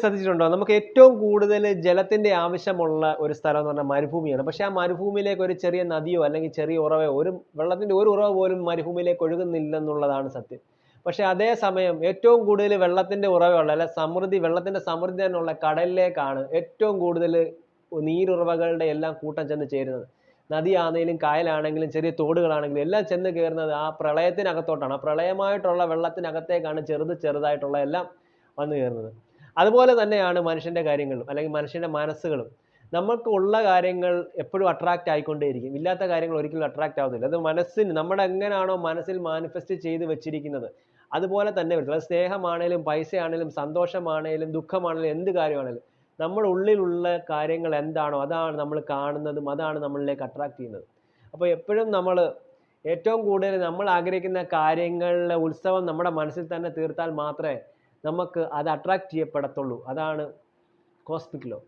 ശ്രദ്ധിച്ചിട്ടുണ്ടോ? നമുക്ക് ഏറ്റവും കൂടുതൽ ജലത്തിന്റെ ആവശ്യമുള്ള ഒരു സ്ഥലം എന്ന് പറഞ്ഞാൽ മരുഭൂമിയാണ്. പക്ഷേ ആ മരുഭൂമിയിലേക്ക് ഒരു ചെറിയ നദിയോ അല്ലെങ്കിൽ ചെറിയ ഉറവയോ വെള്ളത്തിന്റെ ഒരു ഉറവ പോലും മരുഭൂമിയിലേക്ക് ഒഴുകുന്നില്ലെന്നുള്ളതാണ് സത്യം. പക്ഷേ അതേ സമയം ഏറ്റവും കൂടുതൽ വെള്ളത്തിന്റെ ഉറവയുള്ള വെള്ളത്തിന്റെ സമൃദ്ധി തന്നെയുള്ള കടലിലേക്കാണ് ഏറ്റവും കൂടുതൽ നീരുറവകളുടെ എല്ലാം കൂട്ടം ചെന്ന് ചേരുന്നത്. നദിയാണേലും കായലാണെങ്കിലും ചെറിയ തോടുകളാണെങ്കിലും എല്ലാം ചെന്ന് കയറുന്നത് ആ പ്രളയത്തിനകത്തോട്ടാണ്. ആ പ്രളയമായിട്ടുള്ള വെള്ളത്തിനകത്തേക്കാണ് ചെറുതായിട്ടുള്ള എല്ലാം വന്നു കയറുന്നത്. അതുപോലെ തന്നെയാണ് മനുഷ്യന്റെ കാര്യങ്ങളും അല്ലെങ്കിൽ മനുഷ്യന്റെ മനസ്സുകളും. നമുക്ക് ഉള്ള കാര്യങ്ങൾ എപ്പോഴും അട്രാക്റ്റ് ആയിക്കൊണ്ടേയിരിക്കും. ഇല്ലാത്ത കാര്യങ്ങൾ ഒരിക്കലും അട്രാക്റ്റ് ആവത്തില്ല. അത് നമ്മുടെ എങ്ങനെയാണോ മനസ്സിൽ മാനിഫെസ്റ്റ് ചെയ്ത് വെച്ചിരിക്കുന്നത് അതുപോലെ തന്നെ വരും. അത് സ്നേഹമാണേലും പൈസയാണേലും സന്തോഷമാണേലും ദുഃഖമാണേലും എന്ത് കാര്യമാണേലും നമ്മുടെ ഉള്ളിലുള്ള കാര്യങ്ങൾ എന്താണോ അതാണ് നമ്മൾ കാണുന്നതും അതാണ് നമ്മളിലേക്ക് അട്രാക്റ്റ് ചെയ്യുന്നത്. അപ്പോൾ എപ്പോഴും നമ്മൾ ഏറ്റവും കൂടുതൽ നമ്മൾ ആഗ്രഹിക്കുന്ന കാര്യങ്ങളുടെ ഉത്സവം നമ്മുടെ മനസ്സിൽ തന്നെ തീർത്താൽ മാത്രമേ നമുക്ക് അത് അട്രാക്റ്റ് ചെയ്യപ്പെടത്തുള്ളൂ. അതാണ് കോസ്മിക് ലോ.